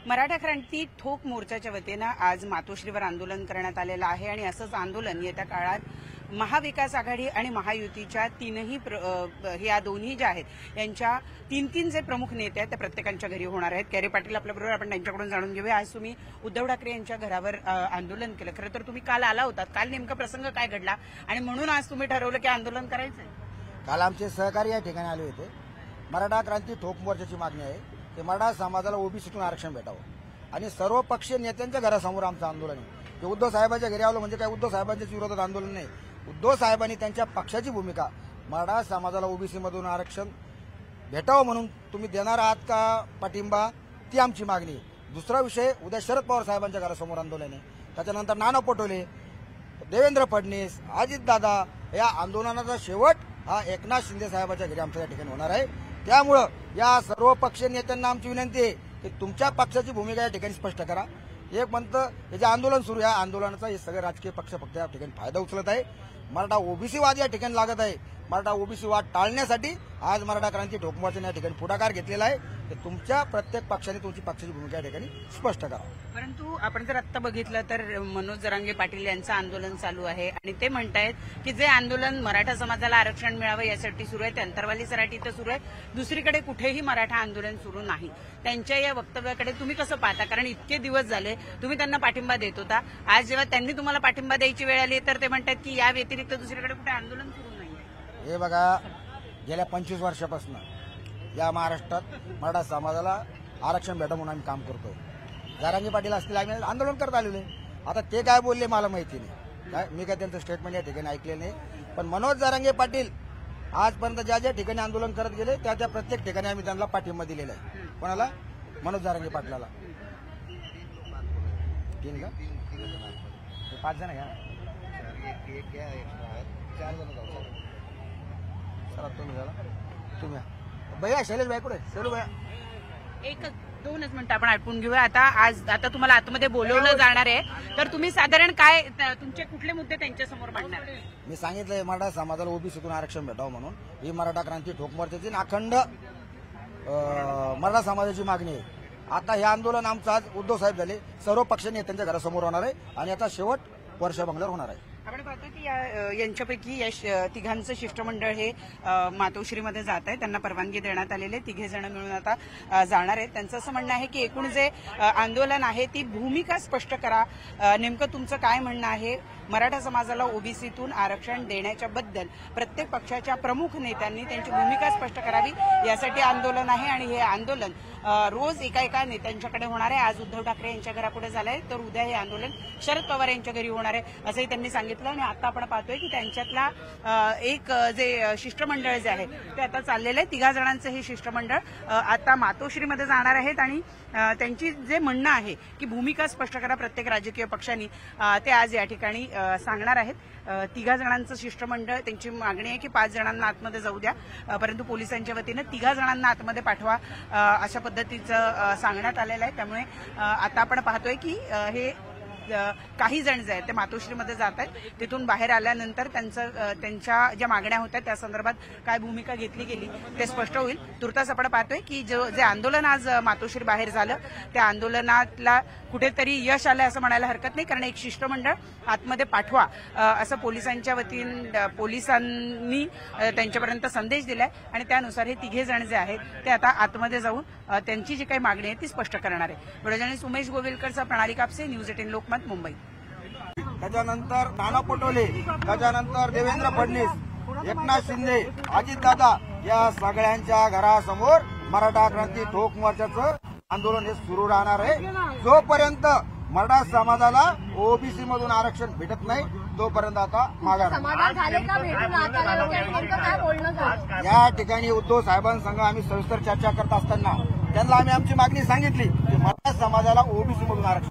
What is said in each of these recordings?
मराठा क्रांती ठोक मोर्चाच्या वतीनं आज मातोश्रीवर आंदोलन करण्यात आलेलं आहे आणि असंच आंदोलन येत्या काळात महाविकास आघाडी आणि महायुतीच्या या दोन्ही ज्या आहेत यांच्या तीन जे प्रमुख नेते आहेत त्या प्रत्येकांच्या घरी होणार आहेत। कॅरे पाटील आपल्याबरोबर, आपण त्यांच्याकडून जाणून घेऊया। आज तुम्ही उद्धव ठाकरे यांच्या घरावर आंदोलन केलं, खरं तर तुम्ही काल आला होतात, काल नेमका प्रसंग काय घडला आणि म्हणून आज तुम्ही ठरवलं की आंदोलन करायचंय? काल आमचे सहकारी या ठिकाणी आले होते। मराठा क्रांती ठोक मोर्चाची मागणी आहे की मराठा समाजाला ओबीसीतून आरक्षण भेटावं आणि सर्व पक्षीय नेत्यांच्या घरासमोर आमचं आंदोलन आहे। ते उद्धव साहेबांच्या घरी आलो म्हणजे काय उद्धव साहेबांच्या विरोधात आंदोलन नाही। उद्धव साहेबांनी त्यांच्या पक्षाची भूमिका मराठा समाजाला ओबीसी मधून आरक्षण भेटावं म्हणून तुम्ही देणार आहात का पाठिंबा, ती आमची मागणी आहे। दुसरा विषय, उद्या शरद पवार साहेबांच्या घरासमोर आंदोलन आहे, त्याच्यानंतर नाना पटोले, देवेंद्र फडणवीस, अजितदादा या आंदोलनाचा शेवट हा एकनाथ शिंदे साहेबांच्या घरी आमच्या या ठिकाणी होणार आहे। त्यामुळं या सर्व पक्षीय नेत्यांना आमची विनंती आहे की तुमच्या पक्षाची भूमिका या ठिकाणी स्पष्ट करा। एक म्हणतं हे जे आंदोलन सुरू आहे, आंदोलनाचा हे सगळे राजकीय पक्ष फक्त या ठिकाणी फायदा उचलत आहे। मराठा ओबीसी वाद या ठिकाणी लागत आहे। मराठा ओबीसी वाद टाळण्यासाठी आज मराठा क्रांती ठोक मोर्चाने या ठिकाणी पुढाकार घेतलेला आहे की तुमच्या प्रत्येक पक्षाने तुमची पक्षाची भूमिका या ठिकाणी स्पष्ट करा। परंतु आपण जर आत्ता बघितलं तर मनोज जरांगे पाटील यांचं आंदोलन चालू आहे आणि ते म्हणतायत की जे आंदोलन मराठा समाजाला आरक्षण मिळावं यासाठी सुरू आहे ते अंतरवाली सराटी तर सुरू आहे, दुसरीकडे कुठेही मराठा आंदोलन सुरू नाही। त्यांच्या या वक्तव्याकडे तुम्ही कसं पाहता? कारण इतके दिवस झाले तुम्ही त्यांना पाठिंबा देत होता, आज जेव्हा त्यांनी तुम्हाला पाठिंबा द्यायची वेळ आली तर ते म्हणतात की या व्यतिरिक्त दुसरीकडे कुठे आंदोलन सुरू नाहीये। हे बघा, गेल्या 25 वर्षापासून या महाराष्ट्रात मराठा समाजाला आरक्षण भेटा म्हणून आम्ही काम करतोय। जरांगे पाटील असतील, आम्ही आंदोलन करत आलेले। आता ते काय बोलले मला माहिती नाही, काय मी काय त्यांचं स्टेटमेंट या ठिकाणी ऐकले नाही। पण मनोज जरांगे पाटील आजपर्यंत ज्या ज्या ठिकाणी आंदोलन करत गेले त्या त्या प्रत्येक ठिकाणी आम्ही त्यांना पाठिंबा दिलेला आहे। कोणाला? मनोज जरांगे पाटलाला। 3 का 5 जण घ्या, 4 जण जाऊ सर। तुम्ही भैया शैलेश भाई कुठे? सेलू भैया, 2च मिनिटं आपण आटपून घेऊया। आता तुम्हाला आतमध्ये बोलवलं जाणार आहे, तर तुम्ही साधारण काय तुमचे कुठले मुद्दे त्यांच्या समोर मांडणार? मी सांगितलंय मराठा समाजाला ओबीसीतून आरक्षण भेटावं म्हणून ही मराठा क्रांती ठोक मोर्चाची अखंड मराठा समाजाची मागणी आहे। आता हे आंदोलन आमचं आज उद्धव साहेब झाले, सर्व पक्ष नेत्यांच्या घरासमोर होणार आहे आणि आता शेवट वर्षा बंगल्यावर होणार आहे। आपण पाहतो की यांच्यापैकी तिघांचं शिष्टमंडळ हे मातोश्रीमध्ये जात आहे, त्यांना परवानगी देण्यात आलेली आहे। 3 जण मिळून आता जाणार आहेत। त्यांचं असं म्हणणं आहे की एकूण जे आंदोलन आहे ती भूमिका स्पष्ट करा, नेमकं तुमचं काय म्हणणं आहे? मराठा समाजाला ओबीसीतून आरक्षण देण्याच्या बद्दल प्रत्येक पक्षाच्या प्रमुख नेत्यांनी त्यांची भूमिका स्पष्ट करावी, यासाठी आंदोलन आहे आणि हे आंदोलन रोज एका नेत्यांच्याकडे होणार आहे। आज उद्धव ठाकरे यांच्या घरापुढे झालंय, तर उद्या हे आंदोलन शरद पवार यांच्या घरी होणार आहे असंही त्यांनी सांगितलं। आणि आता आपण पाहतोय की त्यांच्यातला एक जे शिष्टमंडळ जे आहे ते आता चाललेलं आहे। 3 जणांचं हे शिष्टमंडळ आता मातोश्रीमध्ये जाणार आहेत आणि त्यांची जे म्हणणं आहे की भूमिका स्पष्ट करा प्रत्येक राजकीय पक्षांनी, ते आज या ठिकाणी सांगणार आहेत। 3 जणांचं शिष्टमंडळ, त्यांची मागणी आहे की 5 जणांना आतमध्ये जाऊ द्या, परंतु पोलिसांच्या वतीनं 3 जणांना आतमध्ये पाठवा अशा पद्धतीचं सांगण्यात आलेलं आहे। त्यामुळे आता आपण पाहतोय की हे काही जण जे आहेत ते मातोश्रीमध्ये जात आहेत, तिथून बाहेर आल्यानंतर त्यांच्या ज्या मागण्या होत्या त्या संदर्भात काय भूमिका घेतली गेली ते स्पष्ट होईल। तुर्तास आपण पाहतोय की जे आंदोलन आज मातोश्री बाहेर झालं त्या आंदोलनातला कुठेतरी यश आलं असं म्हणायला हरकत नाही, कारण एक शिष्टमंडळ आतमध्ये पाठवा असं पोलिसांनी त्यांच्यापर्यंत संदेश दिलाय आणि त्यानुसार हे 3 जण जे आहेत ते आता आतमध्ये जाऊन त्यांची जी काही मागणी आहे ती स्पष्ट करणार आहे। व्हिडिओ उमेश गोविलकरचा, प्रणाली कापसे, न्यूज 18 लोकमत, मुंबई। त्याच्यानंतर नाना पटोले, त्याच्यानंतर देवेंद्र फडणवीस, एकनाथ शिंदे, अजितदादा या सगळ्यांच्या घरासमोर मराठा क्रांती ठोक मोर्चाचं आंदोलन हे सुरू राहणार आहे। जोपर्यंत मराठा समाजाला ओबीसी मधून आरक्षण भेटत नाही तोपर्यंत आता माघार। या ठिकाणी उद्धव साहेबांसंग आम्ही सविस्तर चर्चा करत असताना त्यांना आम्ही आमची मागणी सांगितली की मराठा समाजाला ओबीसी मधून आरक्षण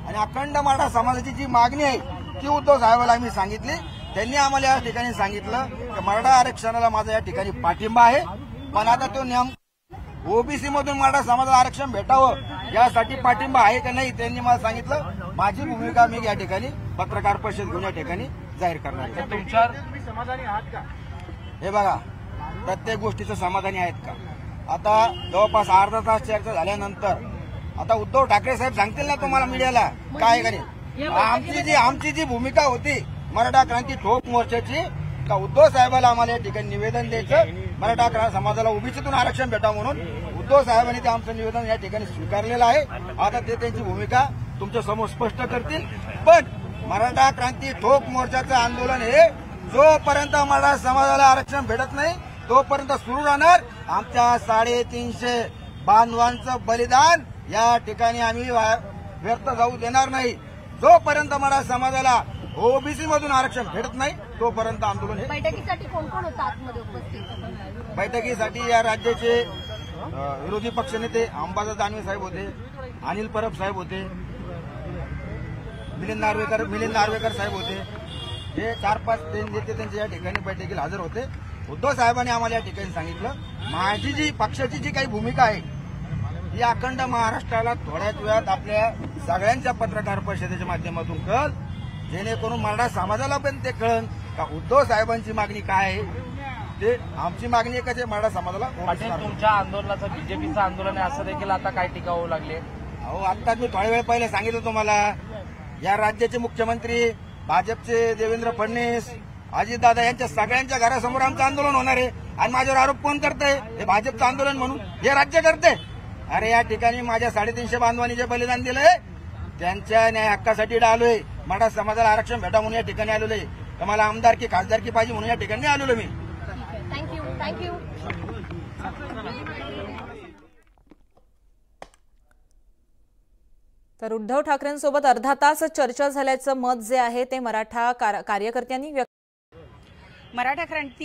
आणि अखंड मराठा समाजाची जी मागणी आहे ती उद्धव साहेबांना आम्ही सांगितली। त्यांनी आम्हाला या ठिकाणी सांगितलं की मराठा आरक्षणाला माझा या ठिकाणी पाठिंबा आहे, पण आता तो नियम ओबीसी मधून मराठा समाजाला आरक्षण भेटावं यासाठी पाठिंबा आहे का नाही त्यांनी मला सांगितलं। माझी भूमिका मी या ठिकाणी पत्रकार परिषद घेऊन या ठिकाणी जाहीर करणार आहे। तुम्ही समाधानी आहात का? हे बघा, प्रत्येक गोष्टीचं समाधानी आहेत का? आता जवळपास अर्धा तास चर्चा झाल्यानंतर आता उद्धव ठाकरे साहेब सांगतील ना तुम्हाला मीडियाला काय का नाही. आमची जी भूमिका होती मराठा क्रांती ठोक मोर्चाची, का उद्धव साहेबाला आम्हाला या ठिकाणी निवेदन द्यायचं, मराठा समाजाला ओबीसीतून आरक्षण भेटावं म्हणून उद्धव साहेबांनी ते आमचं निवेदन या ठिकाणी स्वीकारलेलं आहे. आता ते त्यांची भूमिका तुमच्या समोर स्पष्ट करतील. पण मराठा क्रांती ठोक मोर्चाचं आंदोलन हे जोपर्यंत मराठा समाजाला आरक्षण भेटत नाही तोपर्यंत सुरू राहणार. आमच्या 350 बांधवांचं बलिदान या ठिकाणी आम्ही व्यर्थ जाऊ देणार नाही. जोपर्यंत मराठा समाजाला ओबीसी मधून आरक्षण भेटत नाही तोपर्यंत आंदोलन हे. बैठकीसाठी कोण कोण होतं आतमध्ये उपस्थित? बैठकीसाठी या राज्याचे विरोधी पक्षनेते अंबादास दानवे साहेब होते, अनिल परब साहेब होते, मिलिंद नार्वेकर साहेब होते. हे 4-5 नेते त्यांच्या या ठिकाणी बैठकीला हजर होते. उद्धव साहेबांनी आम्हाला या ठिकाणी सांगितलं, माझी जी पक्षाची जी काही भूमिका आहे ही अखंड महाराष्ट्राला थोड्याच वेळात आपल्या सगळ्यांच्या पत्रकार परिषदेच्या माध्यमातून कळल, जेणेकरून मराठा समाजाला पण ते कळन का उद्धव साहेबांची मागणी काय आहे. ते आमची मागणी एकच आहे, मराठा समाजाला. तुमच्या आंदोलनाचं बीजेपीचं आंदोलन आहे असं देखील आता काय टीका होऊ लागले. अहो, आत्ताच मी थोड्या वेळ पहिले सांगितलं तुम्हाला, या राज्याचे मुख्यमंत्री भाजपचे देवेंद्र फडणवीस, अजितदादा यांच्या सगळ्यांच्या घरासमोर आमचं आंदोलन होणार आहे. आणि माझ्यावर आरोप कोण करतंय, हे भाजपचं आंदोलन म्हणून हे राज्य करते. अरे या ठिकाणी माझ्या 350 बांधवांनी जे बलिदान दिलंय त्यांच्या न्याय हक्कासाठी आलोय. मराठा समाजाला आरक्षण भेटा म्हणून या ठिकाणी आलेलो आहे. तर मला आमदारकी खासदारकी पाहिजे म्हणून या ठिकाणी आलेलो मी. थँक्यू. तर उद्धव ठाकरेंसोबत अर्धा तास चर्चा झाल्याचं मत जे आहे ते मराठा कार्यकर्त्यांनी व्यक्त. मराठा क्रांती